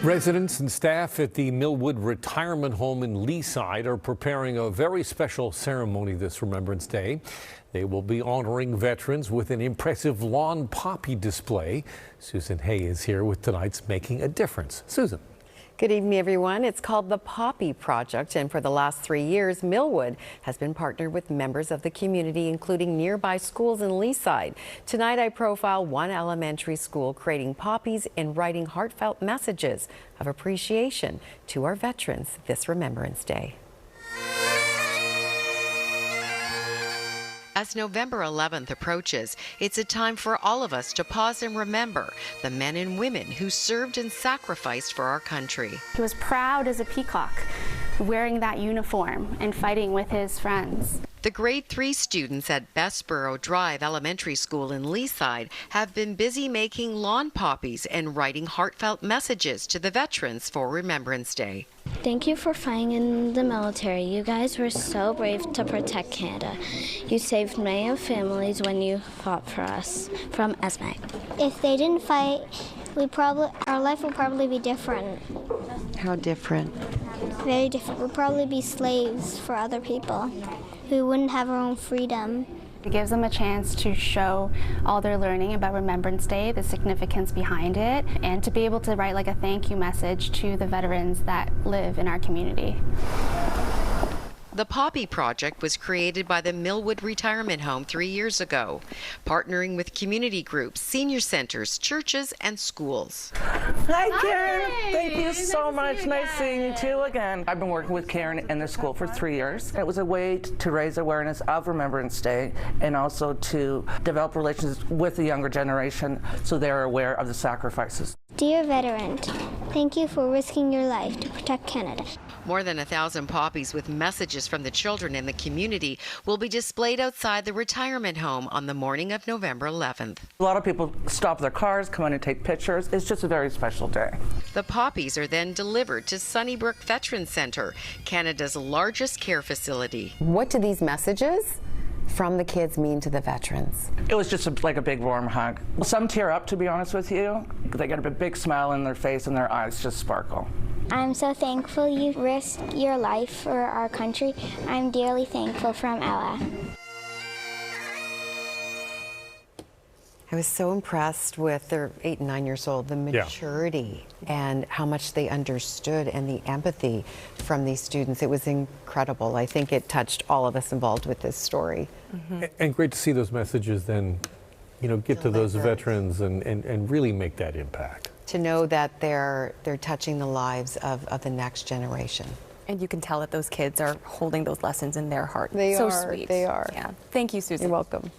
Residents and staff at the Millwood Retirement Home in Leaside are preparing a very special ceremony this Remembrance Day. They will be honoring veterans with an impressive lawn poppy display. Susan Hay is here with tonight's Making a Difference. Susan. Good evening, everyone. It's called the Poppy Project, and for the last 3 years, Millwood has been partnered with members of the community, including nearby schools in Leaside. Tonight, I profile one elementary school creating poppies and writing heartfelt messages of appreciation to our veterans this Remembrance Day. As November 11th approaches, it's a time for all of us to pause and remember the men and women who served and sacrificed for our country. He was proud as a peacock, wearing that uniform and fighting with his friends. The grade 3 students at Bessborough Drive Elementary School in Leaside have been busy making lawn poppies and writing heartfelt messages to the veterans for Remembrance Day. Thank you for fighting in the military. You guys were so brave to protect Canada. You saved many families when you fought for us from Esme. If they didn't fight, our life would probably be different. How different? Very different. We'd probably be slaves for other people who wouldn't have our own freedom. It gives them a chance to show all their learning about Remembrance Day, the significance behind it, and to be able to write like a thank you message to the veterans that live in our community. The Poppy Project was created by the Millwood Retirement Home 3 years ago, partnering with community groups, senior centers, churches, and schools. Hi, Karen. Thank you so much. Nice seeing you too again. I've been working with Karen in the school for 3 years. It was a way to raise awareness of Remembrance Day and also to develop relations with the younger generation so they're aware of the sacrifices. Dear veteran, thank you for risking your life to protect Canada. More than 1,000 poppies with messages from the children in the community will be displayed outside the retirement home on the morning of November 11th. A lot of people stop their cars, come in and take pictures. It's just a very special day. The poppies are then delivered to Sunnybrook Veterans Center, Canada's largest care facility. What do these messages from the kids mean to the veterans? It was just like a big warm hug. Some tear up, to be honest with you. They get a big smile in their face and their eyes just sparkle. I'm so thankful you risked your life for our country. I'm dearly thankful, from Ella. I was so impressed with their 8 and 9 years old, the maturity and how much they understood and the empathy from these students. It was incredible. I think it touched all of us involved with this story. And great to see those messages then, get to those veterans and really make that impact. To know that they're touching the lives of the next generation. And you can tell that those kids are holding those lessons in their heart. They so are. Sweet. They are. Yeah. Thank you, Susan. You're welcome.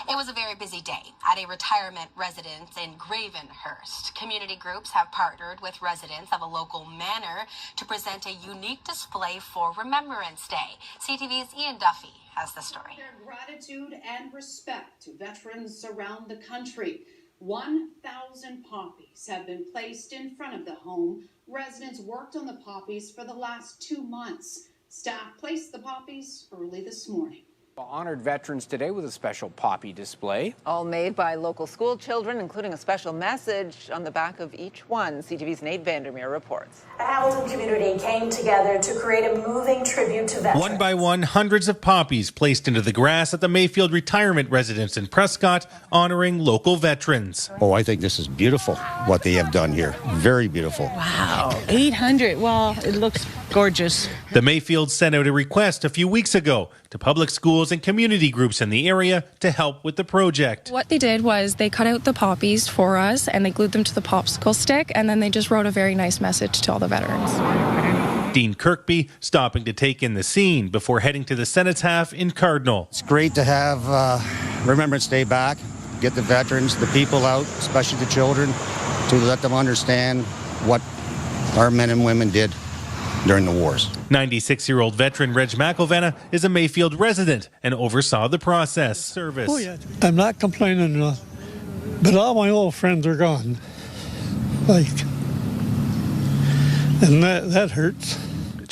It was a very busy day at a retirement residence in Gravenhurst. Community groups have partnered with residents of a local manor to present a unique display for Remembrance Day. CTV's Ian Duffy has the story. Their gratitude and respect to veterans around the country. 1,000 poppies have been placed in front of the home. Residents worked on the poppies for the last 2 months. Staff placed the poppies early this morning. Honored veterans today with a special poppy display. All made by local school children, including a special message on the back of each one. CTV's Nate Vandermeer reports. The Hamilton community came together to create a moving tribute to veterans. One by one, hundreds of poppies placed into the grass at the Mayfield Retirement Residence in Prescott, honoring local veterans. Oh, I think this is beautiful, what they have done here. Very beautiful. Wow, 800. Well, it looks gorgeous. The Mayfield sent out a request a few weeks ago to public schools and community groups in the area to help with the project. What they did was they cut out the poppies for us and they glued them to the popsicle stick, and then they just wrote a very nice message to all the veterans. Dean Kirkby stopping to take in the scene before heading to the cenotaph in Cardinal. It's great to have Remembrance Day back, get the veterans, the people out, especially the children, to let them understand what our men and women did during the wars. 96-year-old veteran Reg McElvenna is a Mayfield resident and oversaw the process. Service. Oh yeah, I'm not complaining, but all my old friends are gone. And that hurts.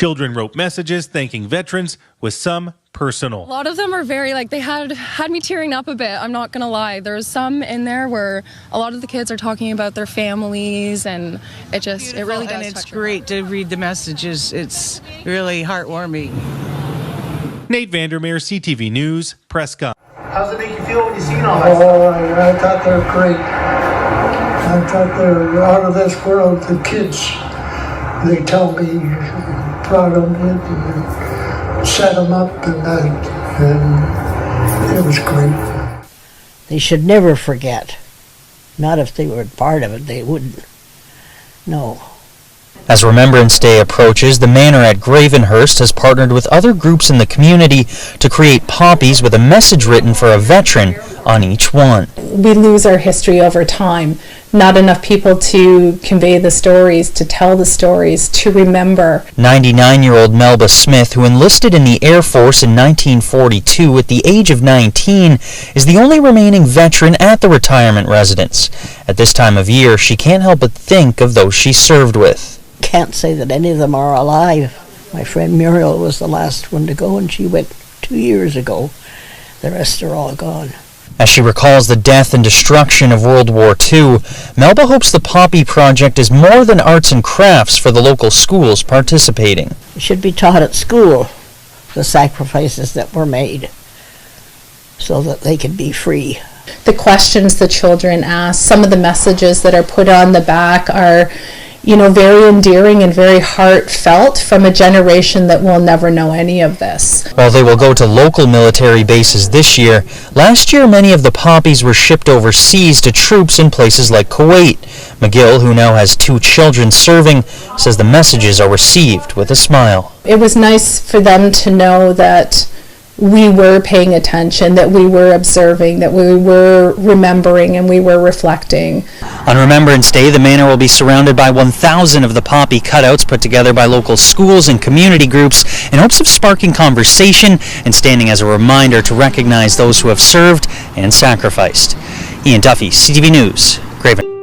Children wrote messages thanking veterans, with some personal. A lot of them are very, like, they had me tearing up a bit, I'm not gonna lie. There's some in there where a lot of the kids are talking about their families, and it really does. And it's great to read the messages. It's really heartwarming. Nate Vandermeer, CTV News, Prescott. How's it make you feel when you see all that? Oh, I thought they were great. I thought they were out of this world. The kids, they tell me, brought them in and set them up, and it was great. They should never forget. Not if they were part of it, they wouldn't. No. As Remembrance Day approaches, the Manor at Gravenhurst has partnered with other groups in the community to create poppies with a message written for a veteran on each one. We lose our history over time. Not enough people to convey the stories, to tell the stories, to remember. 99-year-old Melba Smith, who enlisted in the Air Force in 1942 at the age of 19, is the only remaining veteran at the retirement residence. At this time of year, she can't help but think of those she served with. Can't say that any of them are alive. My friend Muriel was the last one to go, and she went 2 years ago. The rest are all gone. As she recalls the death and destruction of World War II, Melba hopes the Poppy Project is more than arts and crafts for the local schools participating. It should be taught at school, the sacrifices that were made, so that they can be free. The questions the children ask, some of the messages that are put on the back are, very endearing and very heartfelt from a generation that will never know any of this. While they will go to local military bases this year, last year many of the poppies were shipped overseas to troops in places like Kuwait. McGill, who now has 2 children serving, says the messages are received with a smile. It was nice for them to know that we were paying attention, that we were observing, that we were remembering, and we were reflecting. On Remembrance Day, the Manor will be surrounded by 1,000 of the poppy cutouts put together by local schools and community groups in hopes of sparking conversation and standing as a reminder to recognize those who have served and sacrificed. Ian Duffy, CTV News, Graven.